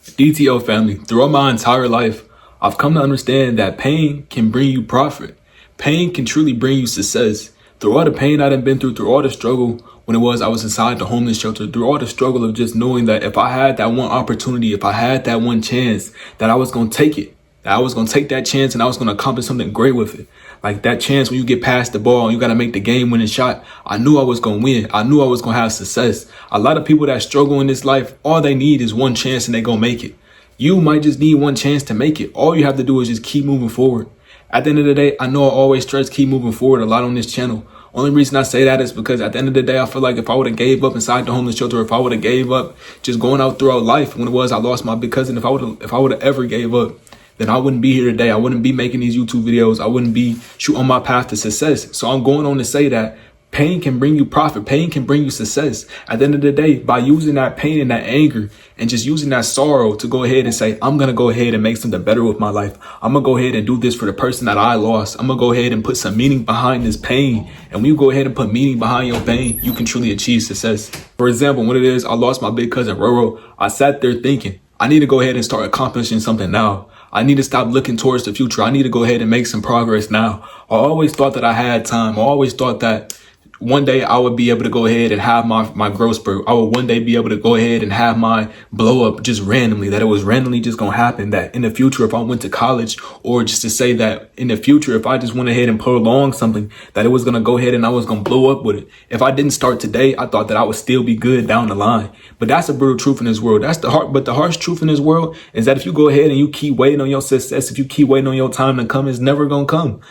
DTO family, throughout my entire life, I've come to understand that pain can bring you profit. Pain can truly bring you success. Through all the pain I've been through all the struggle when I was inside the homeless shelter, through all the struggle of just knowing that if I had that one opportunity, if I had that one chance, that I was going to take it. That I was going to take that chance and I was going to accomplish something great with it. Like that chance when you get past the ball and you got to make the game winning shot. I knew I was going to win. I knew I was going to have success. A lot of people that struggle in this life, all they need is one chance and they going to make it. You might just need one chance to make it. All you have to do is just keep moving forward. At the end of the day, I know I always stress keep moving forward a lot on this channel. Only reason I say that is because at the end of the day, I feel like if I would have gave up inside the homeless shelter, if I would have gave up just going out throughout life when I lost my big cousin, if I would have ever gave up, then I wouldn't be here today. I wouldn't be making these YouTube videos. I wouldn't be on my path to success. So I'm going on to say that pain can bring you profit. Pain can bring you success. At the end of the day, by using that pain and that anger and just using that sorrow to go ahead and say, I'm going to go ahead and make something better with my life. I'm going to go ahead and do this for the person that I lost. I'm going to go ahead and put some meaning behind this pain. And when you go ahead and put meaning behind your pain, you can truly achieve success. For example, when it is I lost my big cousin, Roro, I sat there thinking, I need to go ahead and start accomplishing something now. I need to stop looking towards the future. I need to go ahead and make some progress now. I always thought that I had time. I always thought that one day I would be able to go ahead and have my growth spurt. I would one day be able to go ahead and have my blow up just randomly, that it was randomly just going to happen. That in the future, if I went to college, or just to say that in the future, if I just went ahead and prolonged something, that it was going to go ahead and I was going to blow up with it. If I didn't start today, I thought that I would still be good down the line. But that's a brutal truth in this world. But the harsh truth in this world is that if you go ahead and you keep waiting on your success, if you keep waiting on your time to come, it's never going to come.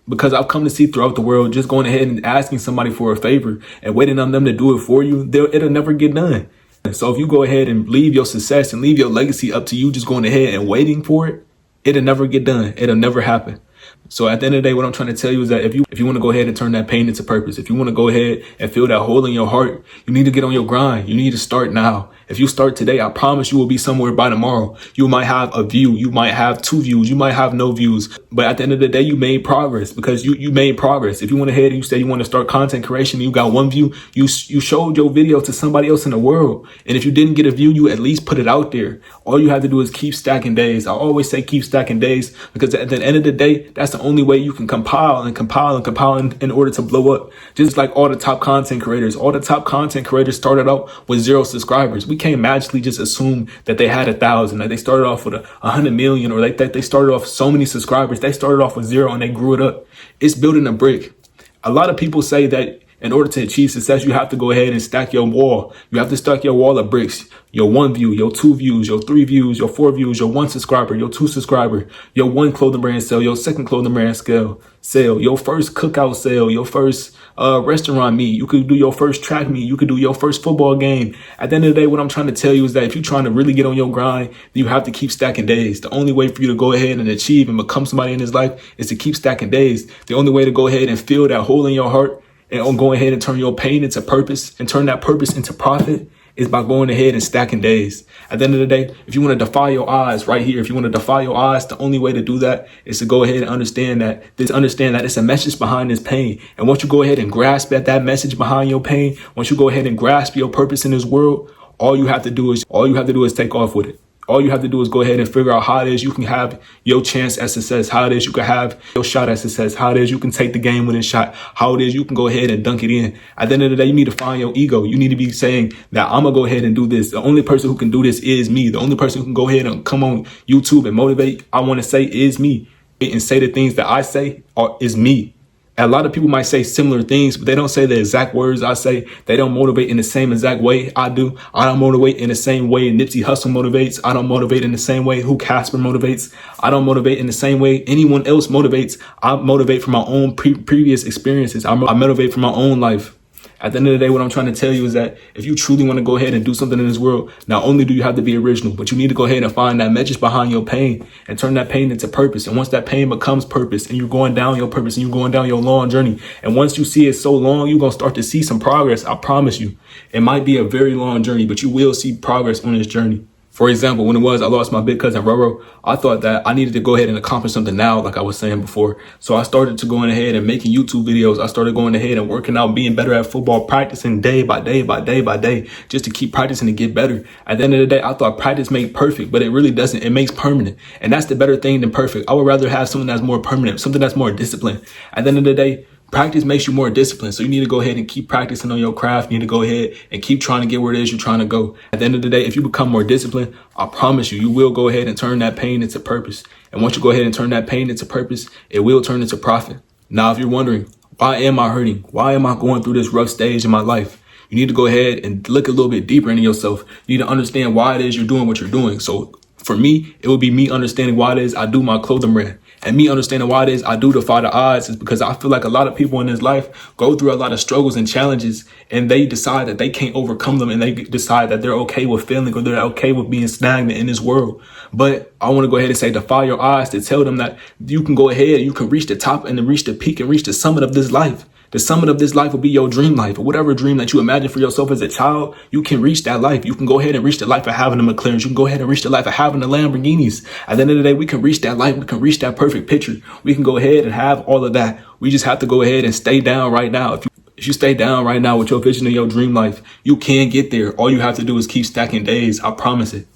Because I've come to see throughout the world, just going ahead and asking somebody for a favor and waiting on them to do it for you, it'll never get done. So if you go ahead and leave your success and leave your legacy up to you just going ahead and waiting for it, it'll never get done. It'll never happen. So at the end of the day, what I'm trying to tell you is that if you want to go ahead and turn that pain into purpose, if you want to go ahead and feel that hole in your heart, you need to get on your grind. You need to start now. If you start today, I promise you will be somewhere by tomorrow. You might have a view. You might have 2 views. You might have no views. But at the end of the day, you made progress because you made progress. If you went ahead and you said you want to start content creation and you got 1 view, you showed your video to somebody else in the world. And if you didn't get a view, you at least put it out there. All you have to do is keep stacking days. I always say keep stacking days because at the end of the day, that's the only way you can compile in order to blow up. Just like all the top content creators. All the top content creators started out with 0 subscribers. We can't magically just assume that they had 1,000, that they started off with 100 million, or that they started off so many subscribers. They started off with 0 and they grew it up. It's building a brick. A lot of people say that in order to achieve success, you have to go ahead and stack your wall. You have to stack your wall of bricks. Your 1 view, your 2 views, your 3 views, your 4 views, your 1 subscriber, your 2 subscriber, your 1 clothing brand sale, your 2nd clothing brand sale, your first cookout sale, your first restaurant meet. You could do your first track meet. You could do your first football game. At the end of the day, what I'm trying to tell you is that if you're trying to really get on your grind, you have to keep stacking days. The only way for you to go ahead and achieve and become somebody in this life is to keep stacking days. The only way to go ahead and fill that hole in your heart and go ahead and turn your pain into purpose and turn that purpose into profit is by going ahead and stacking days. At the end of the day, if you want to defy your odds right here, if you want to defy your odds, the only way to do that is to go ahead and understand that it's a message behind this pain. And once you go ahead and grasp at that message behind your pain, once you go ahead and grasp your purpose in this world, all you have to do is take off with it. All you have to do is go ahead and figure out how it is you can have your chance at success, how it is you can have your shot at success, how it is you can take the game winning shot, how it is you can go ahead and dunk it in. At the end of the day, you need to find your ego. You need to be saying that I'm going to go ahead and do this. The only person who can do this is me. The only person who can go ahead and come on YouTube and motivate, I want to say, is me. And say the things that I say is me. A lot of people might say similar things, but they don't say the exact words I say. They don't motivate in the same exact way I do. I don't motivate in the same way Nipsey Hussle motivates. I don't motivate in the same way who Casper motivates. I don't motivate in the same way anyone else motivates. I motivate from my own previous experiences. I motivate from my own life. At the end of the day, what I'm trying to tell you is that if you truly want to go ahead and do something in this world, not only do you have to be original, but you need to go ahead and find that message behind your pain and turn that pain into purpose. And once that pain becomes purpose and you're going down your purpose and you're going down your long journey, and once you see it so long, you're going to start to see some progress. I promise you. It might be a very long journey, but you will see progress on this journey. For example, when I lost my big cousin Roro, I thought that I needed to go ahead and accomplish something now, like I was saying before. So I started to going ahead and making YouTube videos. I started going ahead and working out, being better at football, practicing day by day by day by day, just to keep practicing to get better. At the end of the day, I thought practice made perfect, but it really doesn't. It makes permanent. And that's the better thing than perfect. I would rather have something that's more permanent, something that's more disciplined. At the end of the day, practice makes you more disciplined. So you need to go ahead and keep practicing on your craft. You need to go ahead and keep trying to get where it is you're trying to go. At the end of the day, if you become more disciplined, I promise you, you will go ahead and turn that pain into purpose. And once you go ahead and turn that pain into purpose, it will turn into profit. Now, if you're wondering, why am I hurting? Why am I going through this rough stage in my life? You need to go ahead and look a little bit deeper into yourself. You need to understand why it is you're doing what you're doing. So for me, it would be me understanding why it is I do my clothing brand. And me understanding why it is I do defy the odds is because I feel like a lot of people in this life go through a lot of struggles and challenges, and they decide that they can't overcome them, and they decide that they're okay with failing, or they're okay with being stagnant in this world. But I want to go ahead and say, defy your odds, to tell them that you can go ahead and you can reach the top and then reach the peak and reach the summit of this life. The summit of this life will be your dream life, or whatever dream that you imagine for yourself as a child. You can reach that life. You can go ahead and reach the life of having the McLarens. You can go ahead and reach the life of having the Lamborghinis. At the end of the day, we can reach that life. We can reach that perfect picture. We can go ahead and have all of that. We just have to go ahead and stay down right now. If you stay down right now with your vision of your dream life, you can get there. All you have to do is keep stacking days. I promise it.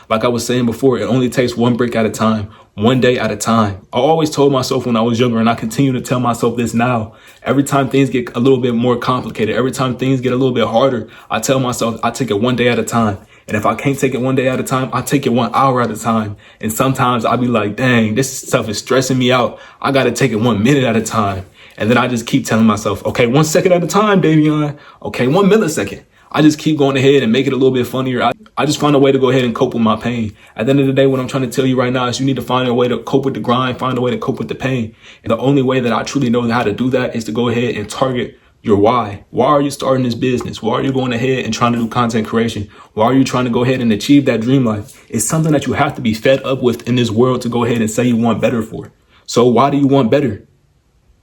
Like I was saying before, it only takes one brick at a time, one day at a time. I always told myself when I was younger, and I continue to tell myself this now, every time things get a little bit more complicated, every time things get a little bit harder, I tell myself I take it one day at a time. And if I can't take it one day at a time, I take it 1 hour at a time. And sometimes I'll be like, dang, this stuff is stressing me out. I got to take it 1 minute at a time. And then I just keep telling myself, okay, 1 second at a time, Davion. Okay, 1 millisecond. I just keep going ahead and make it a little bit funnier. I just find a way to go ahead and cope with my pain. At the end of the day, what I'm trying to tell you right now is you need to find a way to cope with the grind, find a way to cope with the pain. And the only way that I truly know how to do that is to go ahead and target your why. Why are you starting this business? Why are you going ahead and trying to do content creation? Why are you trying to go ahead and achieve that dream life? It's something that you have to be fed up with in this world to go ahead and say you want better for. So why do you want better?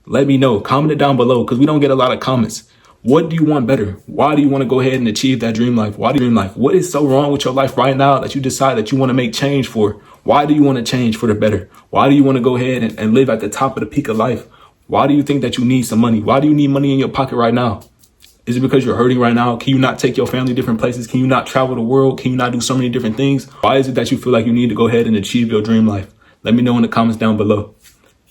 Let me know. Comment it down below, because we don't get a lot of comments. What do you want better? Why do you want to go ahead and achieve that dream life? Why do you dream life? What is so wrong with your life right now that you decide that you want to make change for? Why do you want to change for the better? Why do you want to go ahead and live at the top of the peak of life? Why do you think that you need some money? Why do you need money in your pocket right now? Is it because you're hurting right now? Can you not take your family different places? Can you not travel the world? Can you not do so many different things? Why is it that you feel like you need to go ahead and achieve your dream life? Let me know in the comments down below.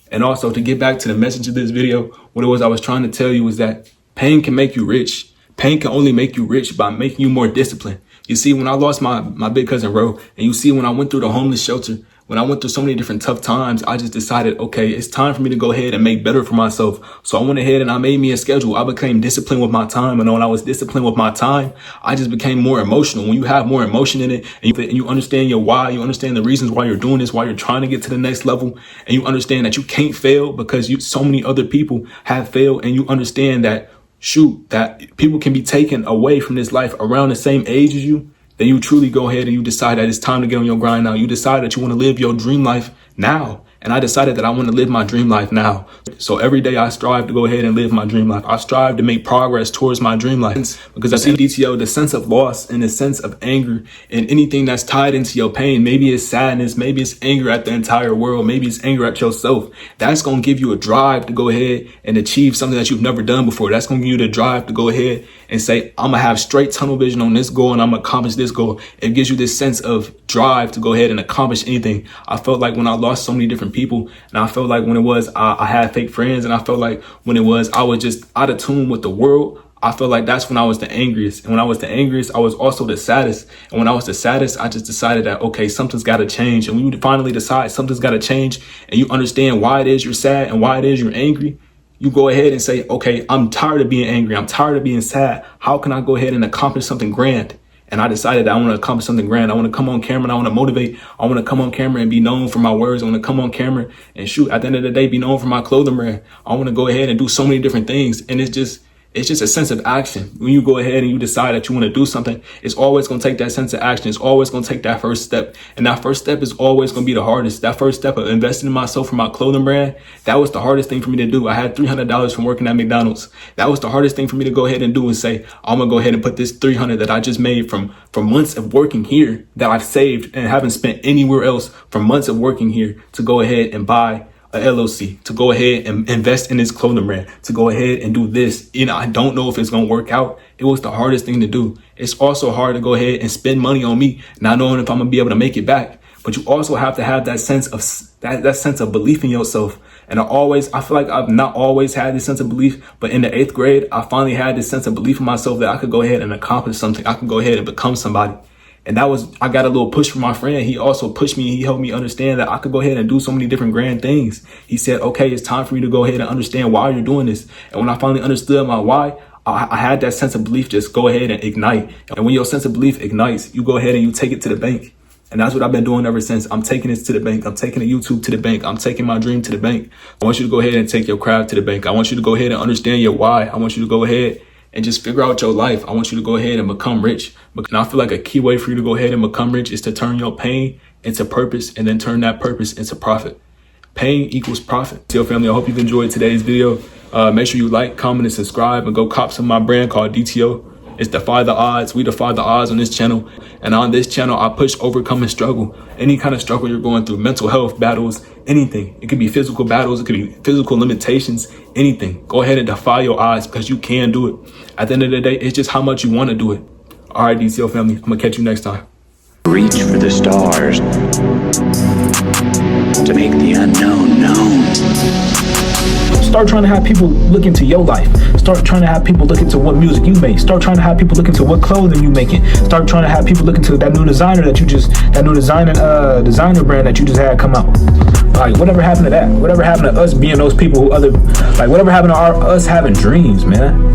And also, to get back to the message of this video, what it was I was trying to tell you was that pain can make you rich. Pain can only make you rich by making you more disciplined. You see, when I lost my big cousin Ro, and you see when I went through the homeless shelter, when I went through so many different tough times, I just decided, okay, it's time for me to go ahead and make better for myself. So I went ahead and I made me a schedule. I became disciplined with my time. And when I was disciplined with my time, I just became more emotional. When you have more emotion in it, and you understand your why, you understand the reasons why you're doing this, why you're trying to get to the next level, and you understand that you can't fail because so many other people have failed, and you understand that, shoot, that people can be taken away from this life around the same age as you, then you truly go ahead and you decide that it's time to get on your grind now. You decide that you want to live your dream life now. And I decided that I want to live my dream life now. So every day I strive to go ahead and live my dream life. I strive to make progress towards my dream life, because I see DTO, the sense of loss and the sense of anger and anything that's tied into your pain. Maybe it's sadness, maybe it's anger at the entire world, maybe it's anger at yourself. That's going to give you a drive to go ahead and achieve something that you've never done before. That's going to give you the drive to go ahead and say, I'm going to have straight tunnel vision on this goal and I'm going to accomplish this goal. It gives you this sense of drive to go ahead and accomplish anything. I felt like when I lost so many different people, and I felt like when it was I had fake friends, and I felt like when it was I was just out of tune with the world, I felt like that's when I was the angriest. And when I was the angriest, I was also the saddest. And when I was the saddest, I just decided that, okay, something's got to change. And when you finally decide something's got to change, and you understand why it is you're sad and why it is you're angry, you go ahead and say, okay, I'm tired of being angry. I'm tired of being sad. How can I go ahead and accomplish something grand? And I decided that I want to accomplish something grand. I want to come on camera and I want to motivate. I want to come on camera and be known for my words. I want to come on camera and shoot, at the end of the day, be known for my clothing brand. I want to go ahead and do so many different things. And It's just a sense of action. When you go ahead and you decide that you want to do something, it's always going to take that sense of action. It's always going to take that first step. And that first step is always going to be the hardest. That first step of investing in myself for my clothing brand, that was the hardest thing for me to do. I had $300 from working at McDonald's. That was the hardest thing for me to go ahead and do and say, I'm going to go ahead and put this $300 that I just made from months of working here that I've saved and haven't spent anywhere else, from months of working here, to go ahead and buy a LLC, to go ahead and invest in this clothing brand, to go ahead and do this. I don't know if it's going to work out. It was the hardest thing to do. It's also hard to go ahead and spend money on me, not knowing if I'm going to be able to make it back. But you also have to have that sense of that sense of belief in yourself. And I feel like I've not always had this sense of belief, but in the 8th grade, I finally had this sense of belief in myself that I could go ahead and accomplish something. I could go ahead and become somebody. And I got a little push from my friend. He also pushed me. He helped me understand that I could go ahead and do so many different grand things. He said, okay, it's time for you to go ahead and understand why you're doing this. And when I finally understood my why, I had that sense of belief just go ahead and ignite. And when your sense of belief ignites, you go ahead and you take it to the bank. And that's what I've been doing ever since. I'm taking this to the bank. I'm taking the YouTube to the bank. I'm taking my dream to the bank. I want you to go ahead and take your craft to the bank. I want you to go ahead and understand your why. I want you to go ahead and just figure out your life. I want you to go ahead and become rich. And I feel like a key way for you to go ahead and become rich is to turn your pain into purpose, and then turn that purpose into profit. Pain equals profit. So family, I hope you've enjoyed today's video. Make sure you like, comment, and subscribe, and go cop some of my brand called DTO. It's Defy the Odds. We defy the odds on this channel. And on this channel, I push overcoming struggle. Any kind of struggle you're going through, mental health battles, anything. It could be physical battles. It could be physical limitations, anything. Go ahead and defy your odds, because you can do it. At the end of the day, it's just how much you want to do it. All right, DTO family, I'm going to catch you next time. Reach for the stars to make the unknown known. Start trying to have people look into your life. Start trying to have people look into what music you make. Start trying to have people look into what clothing you making. Start trying to have people look into that new designer designer brand that you just had come out. Like, whatever happened to that? Whatever happened to us being those people who whatever happened to us having dreams, man?